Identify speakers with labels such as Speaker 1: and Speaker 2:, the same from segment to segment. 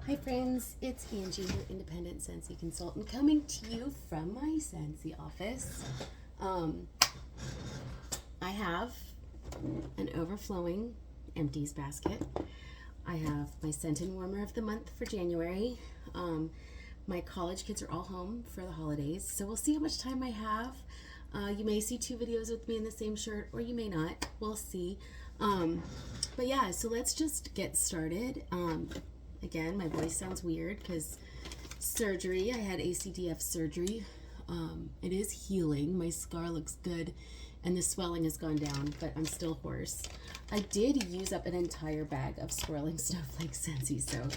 Speaker 1: Hi friends, it's Angie, your independent Scentsy consultant, coming to you from my Scentsy office. I have an overflowing empties basket. I have my scent and warmer of the month for January. My college kids are all home for the holidays, so we'll see how much time I have. You may see 2 videos with me in the same shirt, or you may not. We'll see. But yeah, so let's just get started. Again, my voice sounds weird because surgery. I had ACDF surgery. It is healing. My scar looks good and the swelling has gone down, but I'm still hoarse. I did use up an entire bag of swirling snowflake Scentsy soap.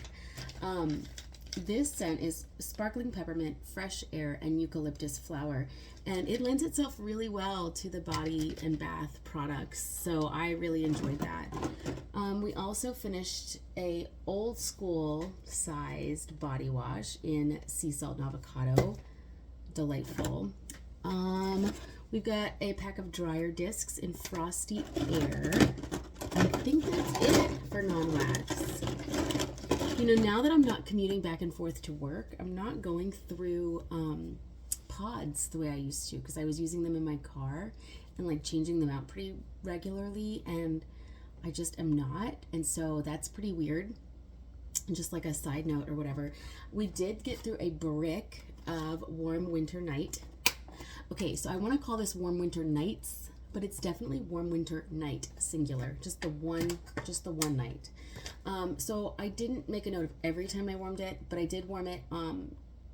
Speaker 1: This scent is sparkling peppermint, fresh air, and eucalyptus flower, and it lends itself really well to the body and bath products, so I really enjoyed that. We also finished a old school sized body wash in sea salt and avocado. Delightful. We've got a pack of dryer discs in frosty air. I think that's it for non-wax. You know, now that I'm not commuting back and forth to work, I'm not going through pods the way I used to, because I was using them in my car and like changing them out pretty regularly, and I just am not, and so that's pretty weird. And just like a side note or whatever, we did get through a brick of Warm Winter Night. Okay, so I want to call this Warm Winter Nights, but it's definitely Warm Winter Night, singular, just the one night. So I didn't make a note of every time I warmed it, but I did warm it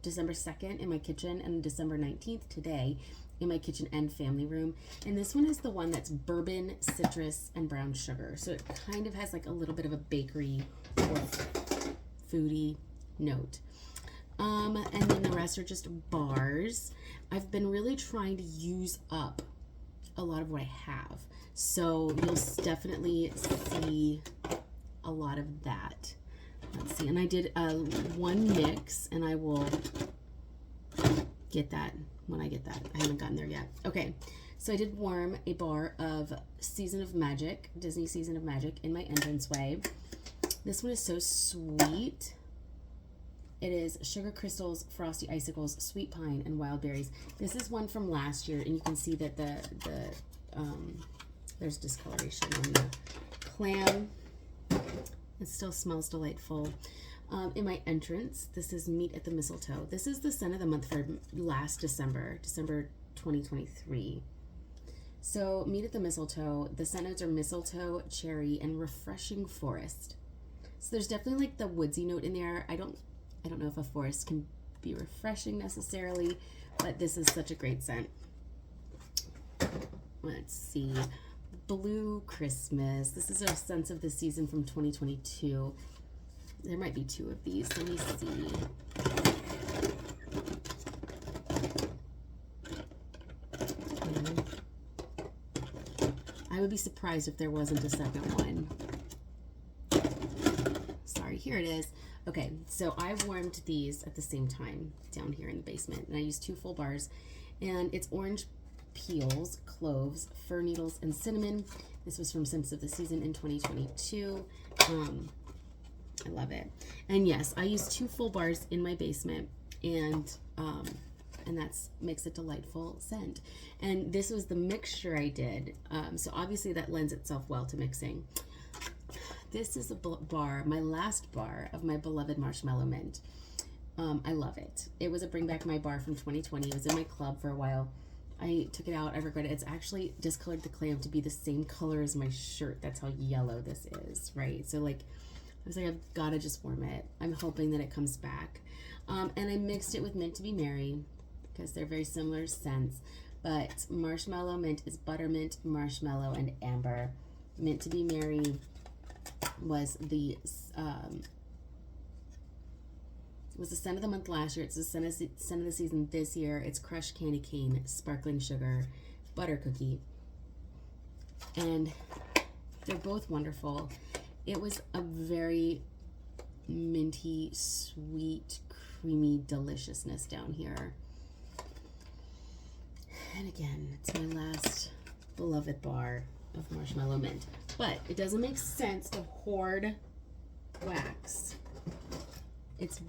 Speaker 1: December 2nd in my kitchen and December 19th today in my kitchen and family room. And this one is the one that's bourbon, citrus, and brown sugar. So it kind of has like a little bit of a bakery or foodie note. And then the rest are just bars. I've been really trying to use up a lot of what I have. So you'll definitely see a lot of that. Let's see, and I did one mix, and I will get that when I get that. I haven't gotten there yet. Okay, so I did warm a bar of Season of Magic, Disney Season of Magic, in my entranceway. This one is so sweet. It is sugar crystals, frosty icicles, sweet pine, and wild berries. This is one from last year, and you can see that there's discoloration on the clam. It still smells delightful. In my entrance, this is Meet at the Mistletoe. This is the scent of the month for last December 2023. So Meet at the Mistletoe, the scent notes are mistletoe, cherry, and refreshing forest. So there's definitely like the woodsy note in there. I don't know if a forest can be refreshing necessarily, but this is such a great scent. Let's see. Blue Christmas. This is our Scents of the Season from 2022. There might be 2 of these. Let me see. I would be surprised if there wasn't a second one. Sorry, here it is. Okay, so I warmed these at the same time down here in the basement, and I used 2 full bars, and it's orange peels, cloves, fir needles, and cinnamon. This was from Scents of the Season in 2022. I love it. And yes, I used 2 full bars in my basement, and that makes a delightful scent. And this was the mixture I did. So obviously that lends itself well to mixing. This is a bar, my last bar of my beloved Marshmallow Mint. I love it. It was a Bring Back My bar from 2020. It was in my club for a while. I took it out. I regret it. It's actually discolored the clam to be the same color as my shirt. That's how yellow this is, right? So like, I was like, I've got to just warm it. I'm hoping that it comes back. And I mixed it with Mint to Be Merry because they're very similar scents. But Marshmallow Mint is buttermint, marshmallow, and amber. Mint to Be Merry was the scent of the month last year. It's the scent of the season this year. It's crushed candy cane, sparkling sugar, butter cookie, and they're both wonderful. It was a very minty, sweet, creamy deliciousness down here. And again, it's my last beloved bar of Marshmallow Mint. But it doesn't make sense to hoard wax. It's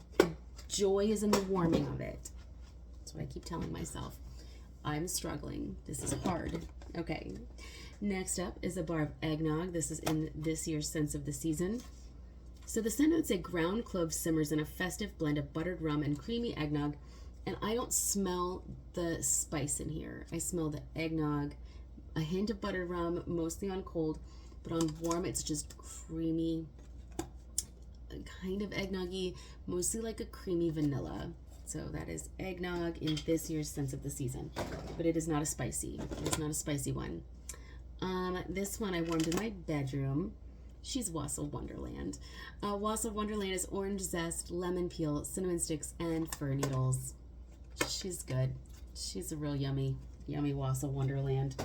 Speaker 1: joy is in the warming of it. That's what I keep telling myself. I'm struggling. This is hard. Okay. Next up is a bar of eggnog. This is in this year's Scents of the Season. So the scent notes say ground clove simmers in a festive blend of buttered rum and creamy eggnog. And I don't smell the spice in here. I smell the eggnog, a hint of buttered rum, mostly on cold, but on warm it's just creamy, kind of eggnoggy, mostly like a creamy vanilla. So that is eggnog in this year's Scents of the Season, but it is not a spicy. It is not a spicy one. This one I warmed in my bedroom. She's Wassail Wonderland. Wassail Wonderland is orange zest, lemon peel, cinnamon sticks, and fir needles. She's good. She's a real yummy, yummy Wassail Wonderland.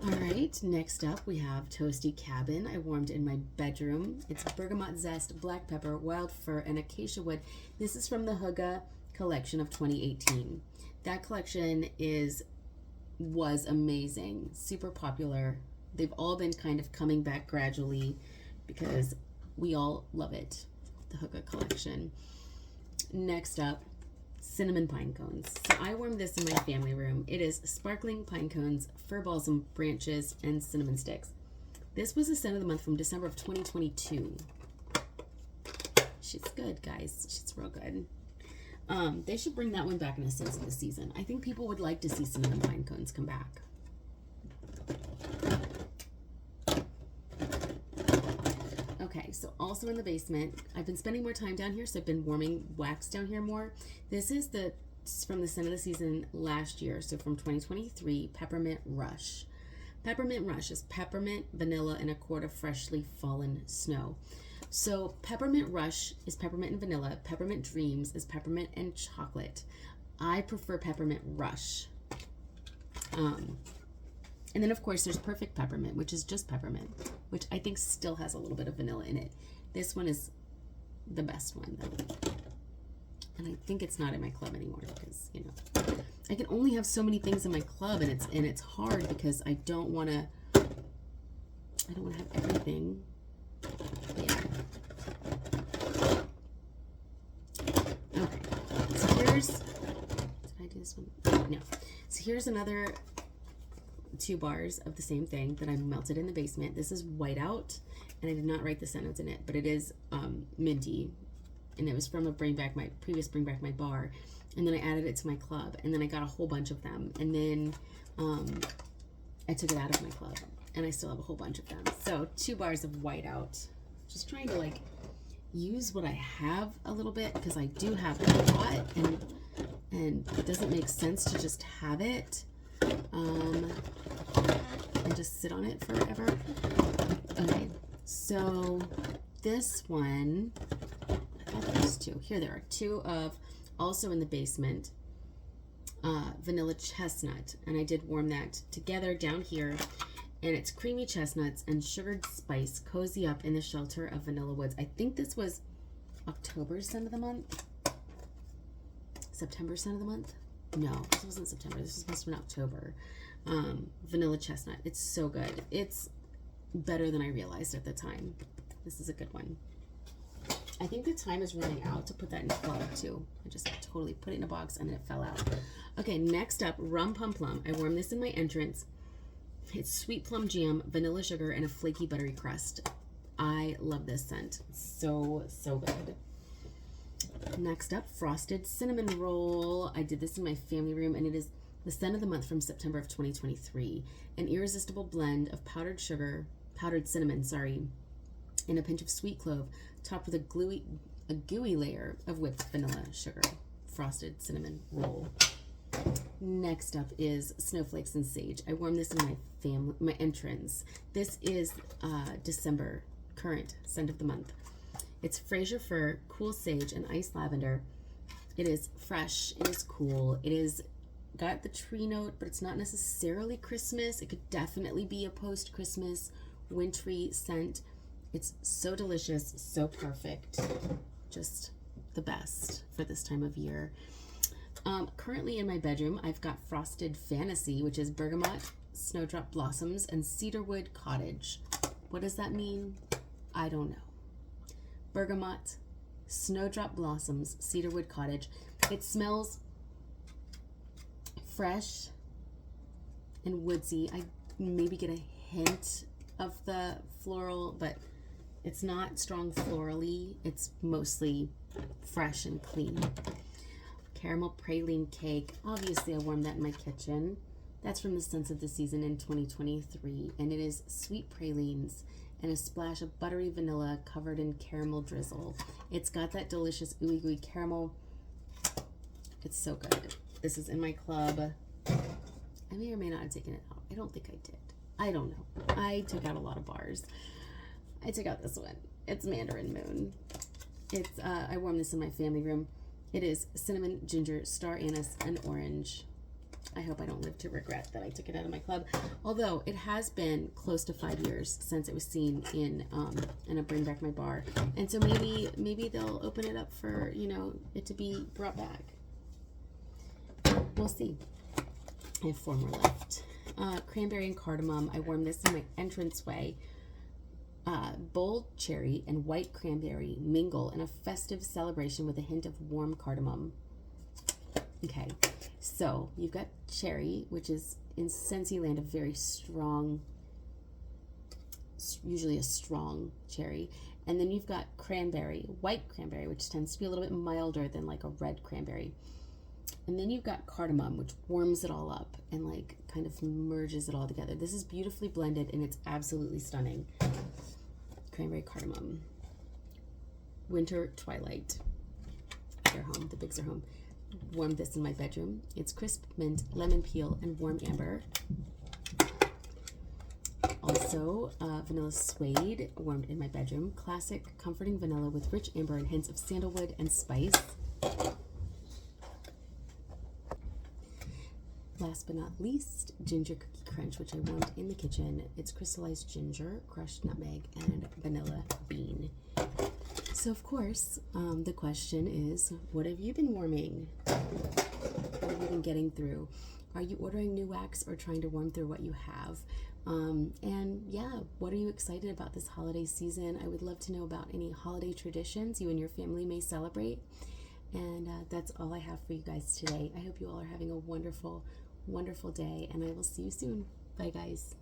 Speaker 1: All right, next up we have Toasty Cabin. I warmed in my bedroom. It's bergamot zest, black pepper, wild fir, and acacia wood. This is from the Hygge collection of 2018. That collection was amazing, super popular. They've all been kind of coming back gradually because we all love it, the Hygge collection. Next up, cinnamon pine cones. So I warmed this in my family room. It is sparkling pine cones, fir balsam branches, and cinnamon sticks. This was a scent of the month from December of 2022. She's good, guys. She's real good. They should bring that one back in a Scents of the Season. I think people would like to see cinnamon pine cones come back. Okay, so also in the basement, I've been spending more time down here, so I've been warming wax down here more. This is from the Scent of the Season last year, so from 2023, Peppermint Rush. Peppermint Rush is peppermint, vanilla, and a quart of freshly fallen snow. So Peppermint Rush is peppermint and vanilla. Peppermint Dreams is peppermint and chocolate. I prefer Peppermint Rush. And then, of course, there's Perfect Peppermint, which is just peppermint, which I think still has a little bit of vanilla in it. This one is the best one, though. And I think it's not in my club anymore because, you know, I can only have so many things in my club, and it's hard because I don't want to have everything. Yeah. Okay. So here's, did I do this one? No. So here's another 2 bars of the same thing that I melted in the basement. This is Whiteout, and I did not write the scent notes in it, but it is minty, and it was from a previous Bring Back My bar, and then I added it to my club, and then I got a whole bunch of them, and then I took it out of my club, and I still have a whole bunch of them. So 2 bars of Whiteout. Just trying to like use what I have a little bit because I do have a lot, and it doesn't make sense to just have it. And just sit on it forever. Okay, so this one, I thought there was 2. Here there are 2 of, also in the basement, vanilla chestnut, and I did warm that together down here, and it's creamy chestnuts and sugared spice cozy up in the shelter of vanilla woods. I think this was October's scent of the month. September scent of the month. No, this wasn't September. This was supposed to be October. Vanilla chestnut. It's so good. It's better than I realized at the time. This is a good one. I think the time is running out to put that in a bottle too. I just totally put it in a box and then it fell out. Okay, next up, Rum Pum Plum. I warmed this in my entrance. It's sweet plum jam, vanilla sugar, and a flaky buttery crust. I love this scent. It's so, so good. Next up, Frosted Cinnamon Roll. I did this in my family room, and it is the scent of the month from September of 2023. An irresistible blend of powdered cinnamon, and a pinch of sweet clove, topped with a gooey layer of whipped vanilla sugar. Frosted Cinnamon Roll. Next up is Snowflakes and Sage. I warmed this in my entrance. This is December current scent of the month. It's Fraser Fir, Cool Sage, and Iced Lavender. It is fresh. It is cool. It is got the tree note, but it's not necessarily Christmas. It could definitely be a post-Christmas wintry scent. It's so delicious, so perfect. Just the best for this time of year. Currently in my bedroom, I've got Frosted Fantasy, which is bergamot, snowdrop blossoms, and cedarwood cottage. What does that mean? I don't know. Bergamot, Snowdrop Blossoms, Cedarwood Cottage. It smells fresh and woodsy. I maybe get a hint of the floral, but it's not strong florally. It's mostly fresh and clean. Caramel praline cake. Obviously, I warmed that in my kitchen. That's from the Scents of the Season in 2023, and it is sweet pralines and a splash of buttery vanilla covered in caramel drizzle. It's got that delicious ooey gooey caramel. It's so good. This is in my club. I may or may not have taken it out. I don't think I did. I don't know. I took out a lot of bars. I took out this one. It's Mandarin Moon. It's I warmed this in my family room. It is cinnamon, ginger, star anise, and orange. I hope I don't live to regret that I took it out of my club. Although it has been close to 5 years since it was seen in a Bring Back My Bar, and so maybe they'll open it up for it to be brought back. We'll see. I have 4 more left. Cranberry and cardamom. I warmed this in my entranceway. Bold cherry and white cranberry mingle in a festive celebration with a hint of warm cardamom. Okay, so you've got cherry, which is in Scentsy land a very strong, usually a strong cherry. And then you've got cranberry, white cranberry, which tends to be a little bit milder than like a red cranberry. And then you've got cardamom, which warms it all up and like kind of merges it all together. This is beautifully blended and it's absolutely stunning. Cranberry cardamom. Winter twilight. They're home. The bigs are home. Warmed this in my bedroom. It's crisp mint, lemon peel, and warm amber. Also, vanilla suede, warmed in my bedroom. Classic, comforting vanilla with rich amber and hints of sandalwood and spice. Last but not least, ginger cookie crunch, which I warmed in the kitchen. It's crystallized ginger, crushed nutmeg, and vanilla bean. So, of course, the question is, what have you been warming? What have you been getting through? Are you ordering new wax or trying to warm through what you have? And yeah, what are you excited about this holiday season? I would love to know about any holiday traditions you and your family may celebrate. And that's all I have for you guys today. I hope you all are having a wonderful, wonderful day, and I will see you soon. Bye, guys.